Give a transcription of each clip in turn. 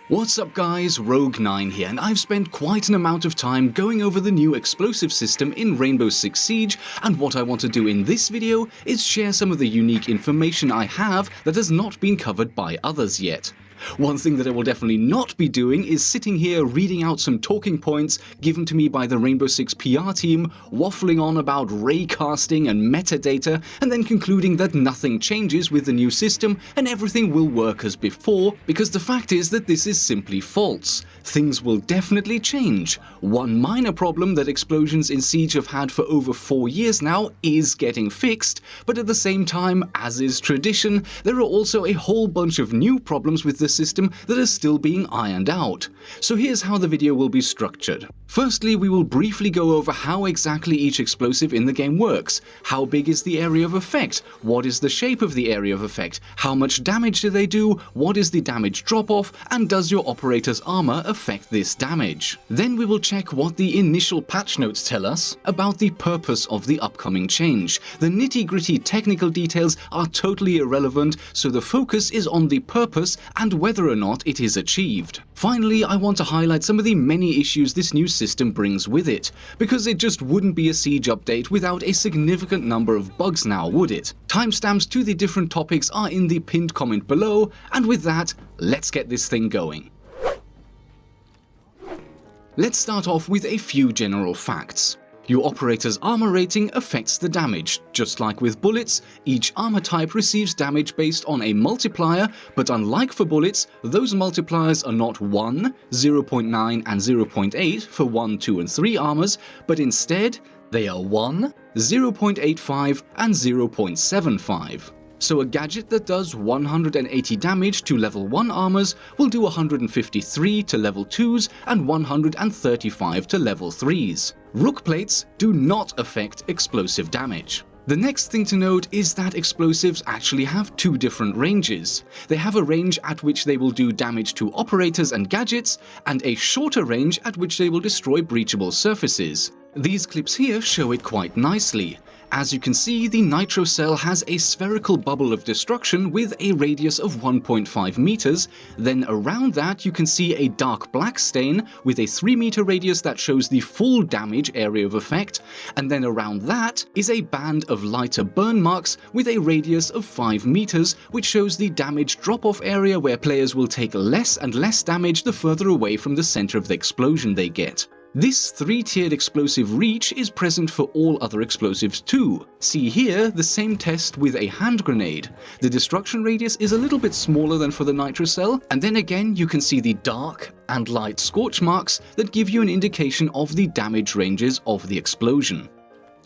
What's up guys, Rogue9 here, and I've spent quite an amount of time going over the new explosive system in Rainbow Six Siege, and what I want to do in this video is share some of the unique information I have that has not been covered by others yet. One thing that I will definitely not be doing is sitting here reading out some talking points given to me by the Rainbow Six PR team, waffling on about raycasting and metadata, and then concluding that nothing changes with the new system and everything will work as before, because the fact is that this is simply false. Things will definitely change. One minor problem that explosions in Siege have had for over 4 years now is getting fixed, but at the same time, as is tradition, there are also a whole bunch of new problems with the system that are still being ironed out. So here's how the video will be structured. Firstly, we will briefly go over how exactly each explosive in the game works. How big is the area of effect? What is the shape of the area of effect? How much damage do they do? What is the damage drop-off? And does your operator's armor affect this damage? Then we will check what the initial patch notes tell us about the purpose of the upcoming change. The nitty-gritty technical details are totally irrelevant, so the focus is on the purpose and whether or not it is achieved. Finally, I want to highlight some of the many issues this new system brings with it, because it just wouldn't be a Siege update without a significant number of bugs now, would it? Timestamps to the different topics are in the pinned comment below, and with that, let's get this thing going. Let's start off with a few general facts. Your operator's armor rating affects the damage. Just like with bullets, each armor type receives damage based on a multiplier, but unlike for bullets, those multipliers are not 1, 0.9 and 0.8 for 1, 2 and 3 armors, but instead they are 1, 0.85 and 0.75. So a gadget that does 180 damage to level 1 armors will do 153 to level 2s and 135 to level 3s. Rook plates do not affect explosive damage. The next thing to note is that explosives actually have two different ranges. They have a range at which they will do damage to operators and gadgets, and a shorter range at which they will destroy breachable surfaces. These clips here show it quite nicely. As you can see, the nitro cell has a spherical bubble of destruction with a radius of 1.5 meters, then around that you can see a dark black stain with a 3 meter radius that shows the full damage area of effect, and then around that is a band of lighter burn marks with a radius of 5 meters, which shows the damage drop-off area where players will take less and less damage the further away from the center of the explosion they get. This 3-tiered explosive reach is present for all other explosives too. See here the same test with a hand grenade. The destruction radius is a little bit smaller than for the nitro cell, and then again you can see the dark and light scorch marks that give you an indication of the damage ranges of the explosion.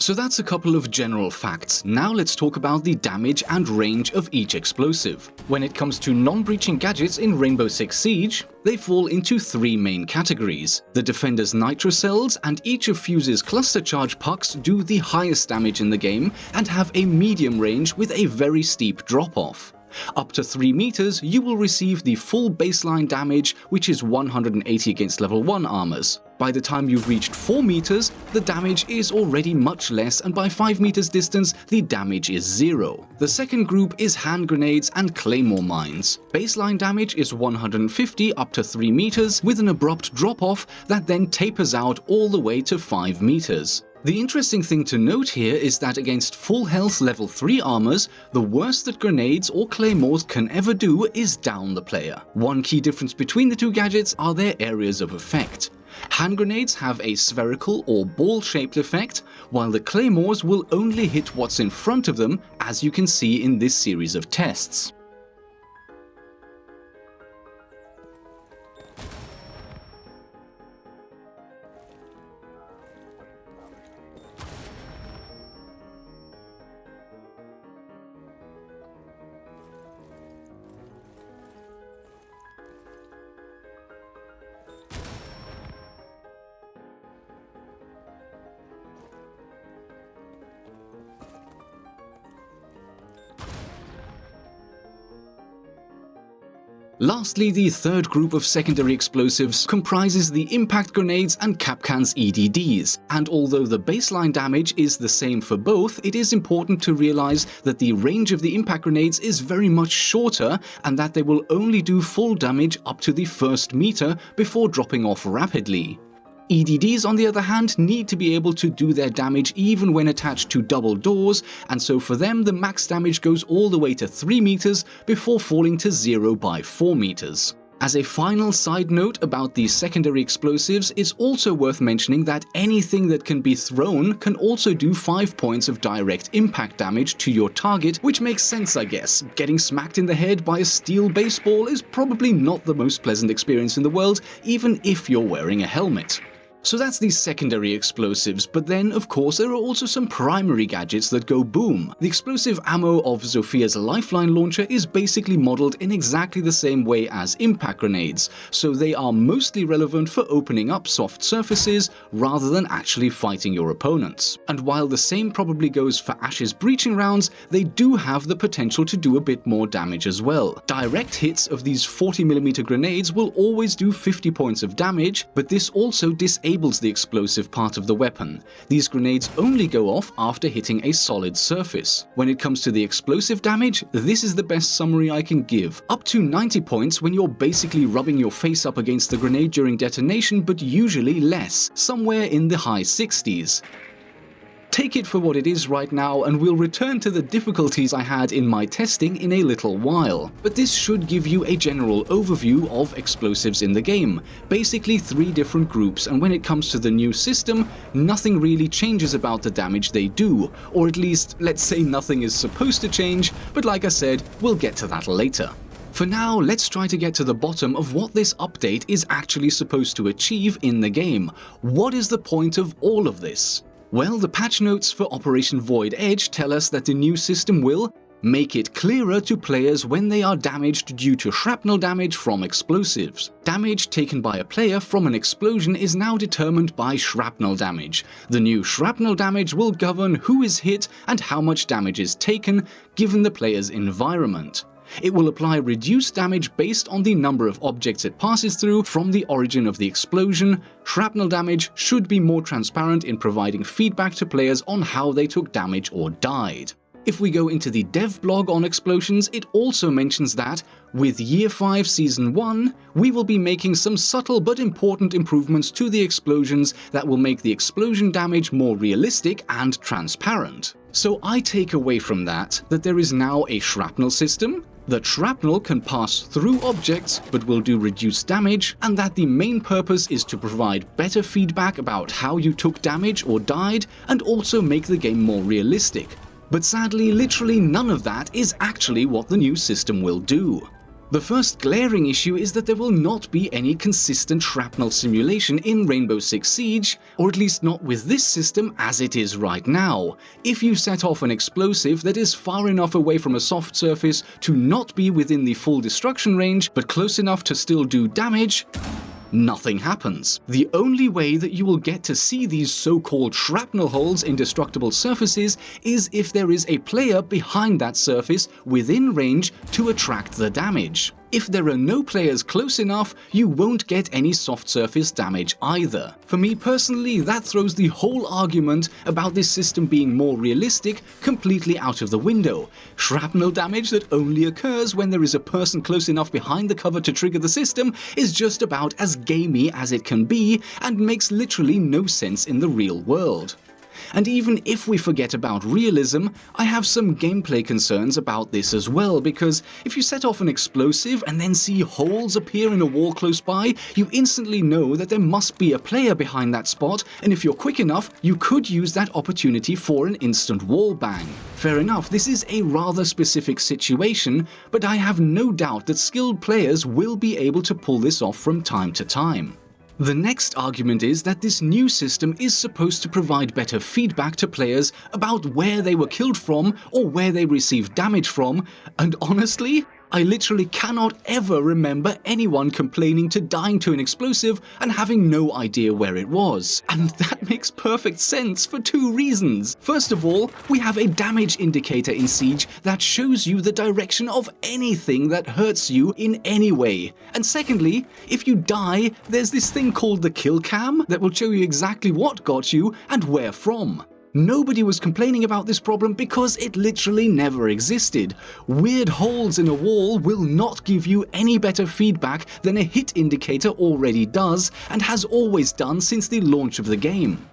So that's a couple of general facts. Now let's talk about the damage and range of each explosive. When it comes to non-breaching gadgets in Rainbow Six Siege, they fall into 3 main categories. The Defender's nitro cells and each of Fuse's cluster charge pucks do the highest damage in the game and have a medium range with a very steep drop-off. Up to 3 meters, you will receive the full baseline damage, which is 180 against level 1 armors. By the time you've reached 4 meters, the damage is already much less, and by 5 meters distance, the damage is 0. The second group is hand grenades and claymore mines. Baseline damage is 150 up to 3 meters, with an abrupt drop-off that then tapers out all the way to 5 meters. The interesting thing to note here is that against full health level 3 armors, the worst that grenades or claymores can ever do is down the player. One key difference between the two gadgets are their areas of effect. Hand grenades have a spherical or ball-shaped effect, while the claymores will only hit what's in front of them, as you can see in this series of tests. Lastly, the third group of secondary explosives comprises the impact grenades and Kapkan's EDDs, and although the baseline damage is the same for both, it is important to realize that the range of the impact grenades is very much shorter and that they will only do full damage up to the first meter before dropping off rapidly. EDDs, on the other hand, need to be able to do their damage even when attached to double doors, and so for them the max damage goes all the way to 3 meters before falling to 0 by 4 meters. As a final side note about these secondary explosives, it's also worth mentioning that anything that can be thrown can also do 5 points of direct impact damage to your target, which makes sense, I guess. Getting smacked in the head by a steel baseball is probably not the most pleasant experience in the world, even if you're wearing a helmet. So that's the secondary explosives, but then of course there are also some primary gadgets that go boom. The explosive ammo of Zofia's lifeline launcher is basically modeled in exactly the same way as impact grenades, so they are mostly relevant for opening up soft surfaces rather than actually fighting your opponents. And while the same probably goes for Ash's breaching rounds, they do have the potential to do a bit more damage as well. Direct hits of these 40mm grenades will always do 50 points of damage, but this also disables the explosive part of the weapon. These grenades only go off after hitting a solid surface. When it comes to the explosive damage, this is the best summary I can give. Up to 90 points when you're basically rubbing your face up against the grenade during detonation, but usually less, somewhere in the high 60s. Take it for what it is right now, and we'll return to the difficulties I had in my testing in a little while. But this should give you a general overview of explosives in the game. Basically 3 different groups, and when it comes to the new system, nothing really changes about the damage they do. Or at least, let's say nothing is supposed to change, but like I said, we'll get to that later. For now, let's try to get to the bottom of what this update is actually supposed to achieve in the game. What is the point of all of this? Well, the patch notes for Operation Void Edge tell us that the new system will make it clearer to players when they are damaged due to shrapnel damage from explosives. Damage taken by a player from an explosion is now determined by shrapnel damage. The new shrapnel damage will govern who is hit and how much damage is taken, given the player's environment. It will apply reduced damage based on the number of objects it passes through from the origin of the explosion. Shrapnel damage should be more transparent in providing feedback to players on how they took damage or died. If we go into the dev blog on explosions, it also mentions that, with Year 5 Season 1, we will be making some subtle but important improvements to the explosions that will make the explosion damage more realistic and transparent. So I take away from that there is now a shrapnel system, that shrapnel can pass through objects but will do reduced damage, and that the main purpose is to provide better feedback about how you took damage or died and also make the game more realistic. But sadly, literally none of that is actually what the new system will do. The first glaring issue is that there will not be any consistent shrapnel simulation in Rainbow Six Siege, or at least not with this system as it is right now. If you set off an explosive that is far enough away from a soft surface to not be within the full destruction range, but close enough to still do damage, nothing happens. The only way that you will get to see these so-called shrapnel holes in destructible surfaces is if there is a player behind that surface within range to attract the damage. If there are no players close enough, you won't get any soft surface damage either. For me personally, that throws the whole argument about this system being more realistic completely out of the window. Shrapnel damage that only occurs when there is a person close enough behind the cover to trigger the system is just about as gamey as it can be and makes literally no sense in the real world. And even if we forget about realism, I have some gameplay concerns about this as well, because if you set off an explosive and then see holes appear in a wall close by, you instantly know that there must be a player behind that spot, and if you're quick enough, you could use that opportunity for an instant wall bang. Fair enough, this is a rather specific situation, but I have no doubt that skilled players will be able to pull this off from time to time. The next argument is that this new system is supposed to provide better feedback to players about where they were killed from or where they received damage from, and honestly, I literally cannot ever remember anyone complaining to dying to an explosive and having no idea where it was. And that makes perfect sense for two reasons. First of all, we have a damage indicator in Siege that shows you the direction of anything that hurts you in any way. And secondly, if you die, there's this thing called the kill cam that will show you exactly what got you and where from. Nobody was complaining about this problem because it literally never existed. Weird holes in a wall will not give you any better feedback than a hit indicator already does and has always done since the launch of the game.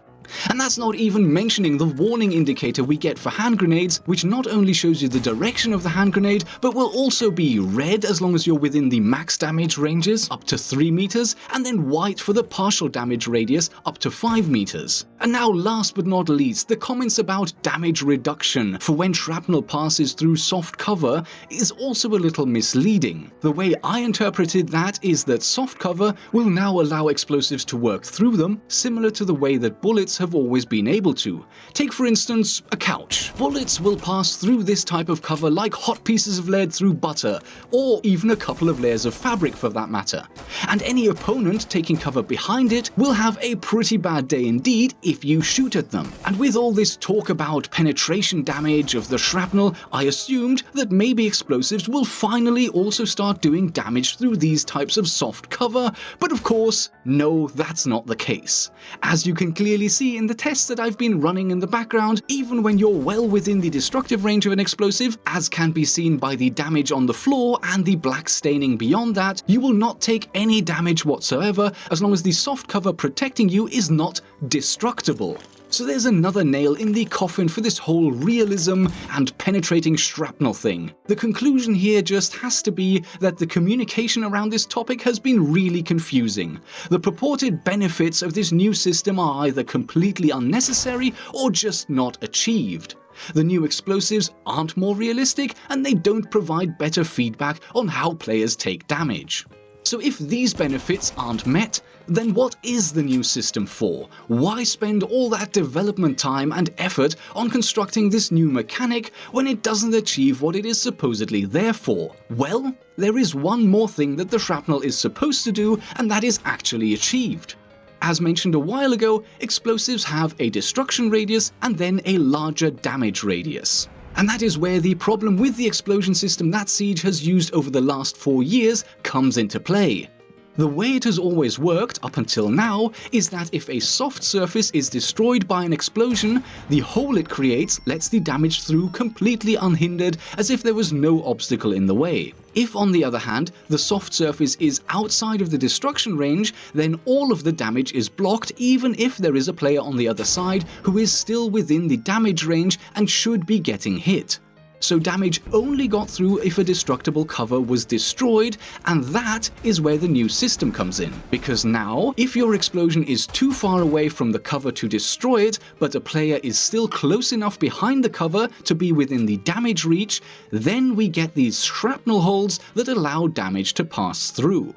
And that's not even mentioning the warning indicator we get for hand grenades, which not only shows you the direction of the hand grenade, but will also be red as long as you're within the max damage ranges, up to 3 meters, and then white for the partial damage radius, up to 5 meters. And now last but not least, the comments about damage reduction for when shrapnel passes through soft cover is also a little misleading. The way I interpreted that is that soft cover will now allow explosives to work through them, similar to the way that bullets have always been able to. Take for instance a couch. Bullets will pass through this type of cover like hot pieces of lead through butter, or even a couple of layers of fabric for that matter. And any opponent taking cover behind it will have a pretty bad day indeed if you shoot at them. And with all this talk about penetration damage of the shrapnel, I assumed that maybe explosives will finally also start doing damage through these types of soft cover, but of course, no, that's not the case. As you can clearly see in the tests that I've been running in the background, even when you're well within the destructive range of an explosive, as can be seen by the damage on the floor and the black staining beyond that, you will not take any damage whatsoever as long as the soft cover protecting you is not destructible. So there's another nail in the coffin for this whole realism and penetrating shrapnel thing. The conclusion here just has to be that the communication around this topic has been really confusing. The purported benefits of this new system are either completely unnecessary or just not achieved. The new explosives aren't more realistic, and they don't provide better feedback on how players take damage. So if these benefits aren't met, then what is the new system for? Why spend all that development time and effort on constructing this new mechanic when it doesn't achieve what it is supposedly there for? Well, there is one more thing that the shrapnel is supposed to do, and that is actually achieved. As mentioned a while ago, explosives have a destruction radius and then a larger damage radius. And that is where the problem with the explosion system that Siege has used over the last 4 years comes into play. The way it has always worked up until now is that if a soft surface is destroyed by an explosion, the hole it creates lets the damage through completely unhindered, as if there was no obstacle in the way. If, on the other hand, the soft surface is outside of the destruction range, then all of the damage is blocked even if there is a player on the other side who is still within the damage range and should be getting hit. So damage only got through if a destructible cover was destroyed, and that is where the new system comes in. Because now, if your explosion is too far away from the cover to destroy it, but a player is still close enough behind the cover to be within the damage reach, then we get these shrapnel holes that allow damage to pass through.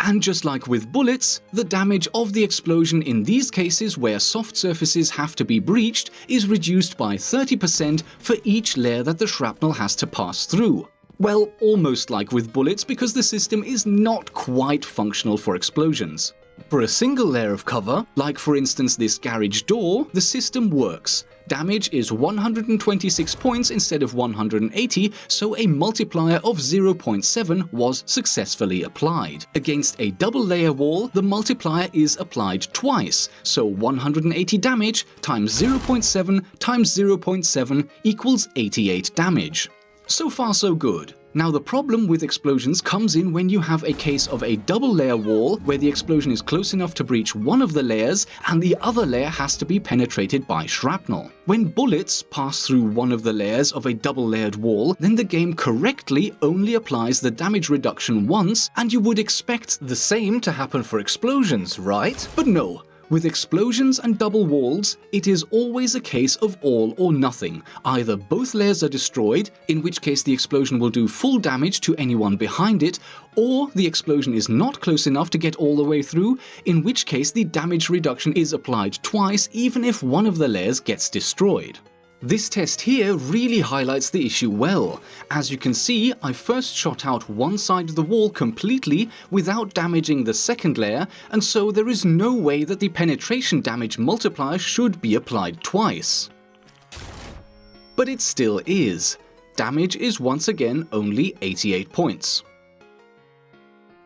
And just like with bullets, the damage of the explosion in these cases where soft surfaces have to be breached is reduced by 30% for each layer that the shrapnel has to pass through. Well, almost like with bullets, because the system is not quite functional for explosions. For a single layer of cover, like for instance this garage door, the system works. Damage is 126 points instead of 180, so a multiplier of 0.7 was successfully applied. Against a double layer wall, the multiplier is applied twice, so 180 damage times 0.7 times 0.7 equals 88 damage. So far so good. Now the problem with explosions comes in when you have a case of a double layer wall where the explosion is close enough to breach one of the layers and the other layer has to be penetrated by shrapnel. When bullets pass through one of the layers of a double layered wall, then the game correctly only applies the damage reduction once, and you would expect the same to happen for explosions, right? But no. With explosions and double walls, it is always a case of all or nothing. Either both layers are destroyed, in which case the explosion will do full damage to anyone behind it, or the explosion is not close enough to get all the way through, in which case the damage reduction is applied twice even if one of the layers gets destroyed. This test here really highlights the issue well. As you can see, I first shot out one side of the wall completely without damaging the second layer, and so there is no way that the penetration damage multiplier should be applied twice. But it still is. Damage is once again only 88 points.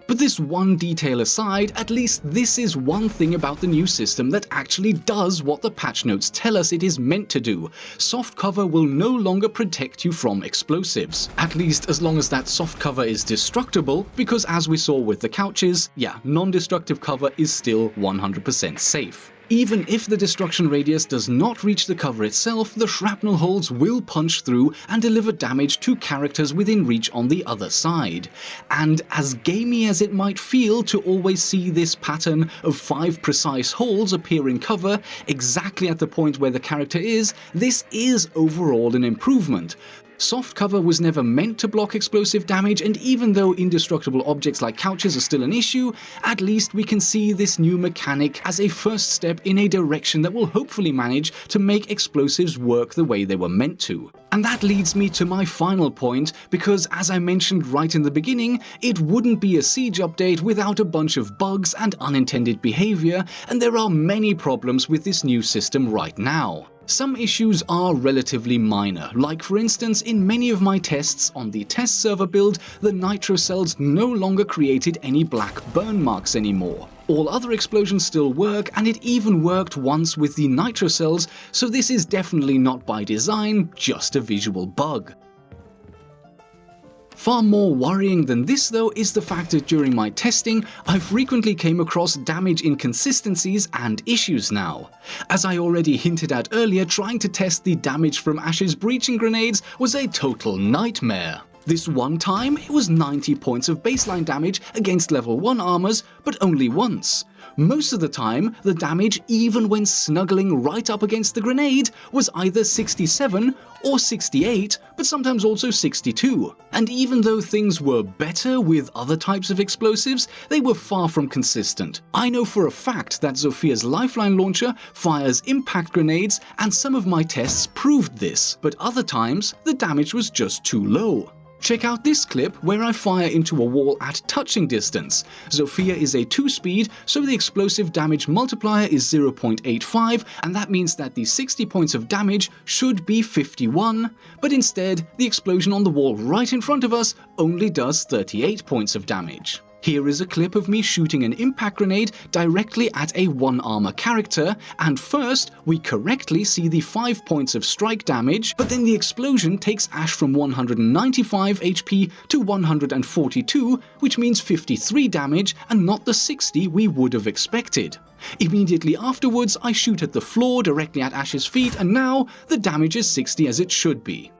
But this one detail aside, at least this is one thing about the new system that actually does what the patch notes tell us it is meant to do. Soft cover will no longer protect you from explosives. At least as long as that soft cover is destructible, because as we saw with the couches, yeah, non-destructive cover is still 100% safe. Even if the destruction radius does not reach the cover itself, the shrapnel holes will punch through and deliver damage to characters within reach on the other side. And as gamey as it might feel to always see this pattern of 5 precise holes appear in cover exactly at the point where the character is, this is overall an improvement. Soft cover was never meant to block explosive damage, and even though indestructible objects like couches are still an issue, at least we can see this new mechanic as a first step in a direction that will hopefully manage to make explosives work the way they were meant to. And that leads me to my final point, because as I mentioned right in the beginning, it wouldn't be a Siege update without a bunch of bugs and unintended behavior, and there are many problems with this new system right now. Some issues are relatively minor, like for instance in many of my tests on the test server build, the nitro cells no longer created any black burn marks anymore. All other explosions still work, and it even worked once with the nitro cells, so this is definitely not by design, just a visual bug. Far more worrying than this though is the fact that during my testing, I frequently came across damage inconsistencies and issues now. As I already hinted at earlier, trying to test the damage from Ash's breaching grenades was a total nightmare. This one time, it was 90 points of baseline damage against level 1 armors, but only once. Most of the time, the damage, even when snuggling right up against the grenade, was either 67 or 68, but sometimes also 62. And even though things were better with other types of explosives, they were far from consistent. I know for a fact that Zophia's lifeline launcher fires impact grenades, and some of my tests proved this, but other times, the damage was just too low. Check out this clip where I fire into a wall at touching distance. Zophia is a 2-speed, so the explosive damage multiplier is 0.85, and that means that the 60 points of damage should be 51, but instead, the explosion on the wall right in front of us only does 38 points of damage. Here is a clip of me shooting an impact grenade directly at a 1-armor character, and first, we correctly see the 5 points of strike damage, but then the explosion takes Ash from 195 HP to 142, which means 53 damage and not the 60 we would have expected. Immediately afterwards, I shoot at the floor directly at Ash's feet, and now the damage is 60 as it should be.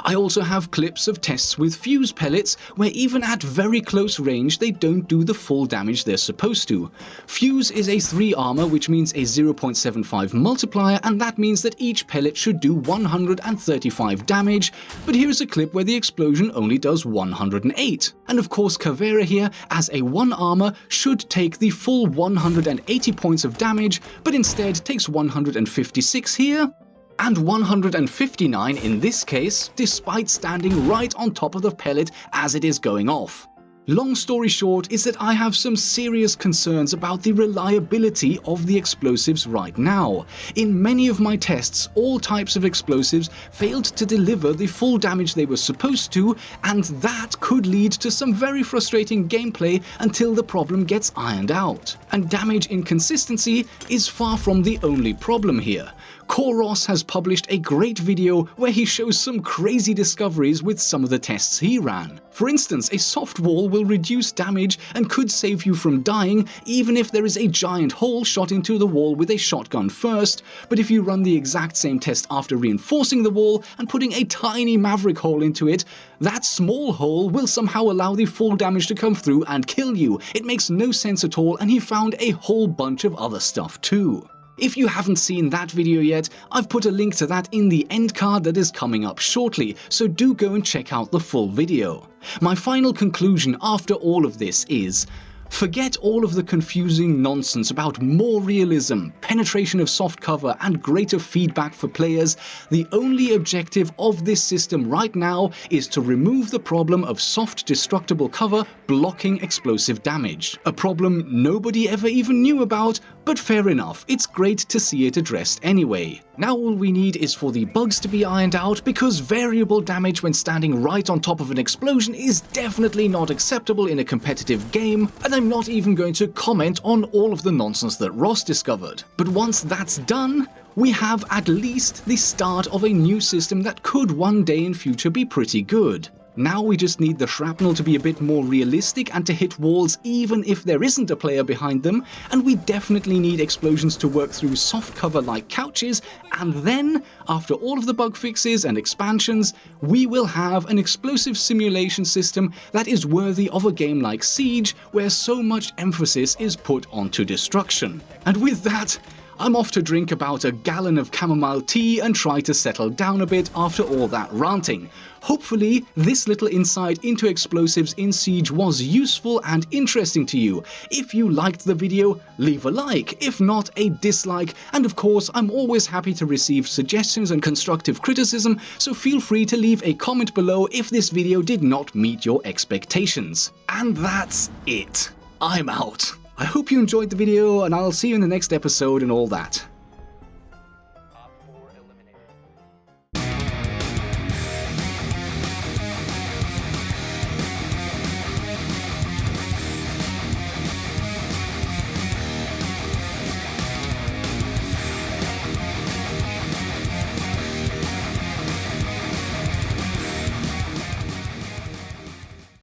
I also have clips of tests with fuse pellets where even at very close range they don't do the full damage they're supposed to. Fuse is a 3 armor, which means a 0.75 multiplier, and that means that each pellet should do 135 damage, but here's a clip where the explosion only does 108. And of course Caveira here, as a 1 armor, should take the full 180 points of damage, but instead takes 156 here, and 159 in this case, despite standing right on top of the pellet as it is going off. Long story short is that I have some serious concerns about the reliability of the explosives right now. In many of my tests, all types of explosives failed to deliver the full damage they were supposed to, and that could lead to some very frustrating gameplay until the problem gets ironed out. And damage inconsistency is far from the only problem here. Koros has published a great video where he shows some crazy discoveries with some of the tests he ran. For instance, a soft wall will reduce damage and could save you from dying even if there is a giant hole shot into the wall with a shotgun first, but if you run the exact same test after reinforcing the wall and putting a tiny maverick hole into it, that small hole will somehow allow the full damage to come through and kill you. It makes no sense at all, and he found a whole bunch of other stuff too. If you haven't seen that video yet, I've put a link to that in the end card that is coming up shortly, so do go and check out the full video. My final conclusion after all of this is, Forget all of the confusing nonsense about more realism, penetration of soft cover, and greater feedback for players. The only objective of this system right now is to remove the problem of soft destructible cover blocking explosive damage. A problem nobody ever even knew about, but fair enough, it's great to see it addressed anyway. Now all we need is for the bugs to be ironed out, because variable damage when standing right on top of an explosion is definitely not acceptable in a competitive game, and I'm not even going to comment on all of the nonsense that Ross discovered. But once that's done, we have at least the start of a new system that could one day in future be pretty good. Now we just need the shrapnel to be a bit more realistic and to hit walls even if there isn't a player behind them, and we definitely need explosions to work through soft cover like couches, and then, after all of the bug fixes and expansions, we will have an explosive simulation system that is worthy of a game like Siege, where so much emphasis is put onto destruction. And with that, I'm off to drink about a gallon of chamomile tea and try to settle down a bit after all that ranting. Hopefully, this little insight into explosives in Siege was useful and interesting to you. If you liked the video, leave a like, if not, a dislike, and of course, I'm always happy to receive suggestions and constructive criticism, so feel free to leave a comment below if this video did not meet your expectations. And that's it. I'm out. I hope you enjoyed the video, and I'll see you in the next episode and all that.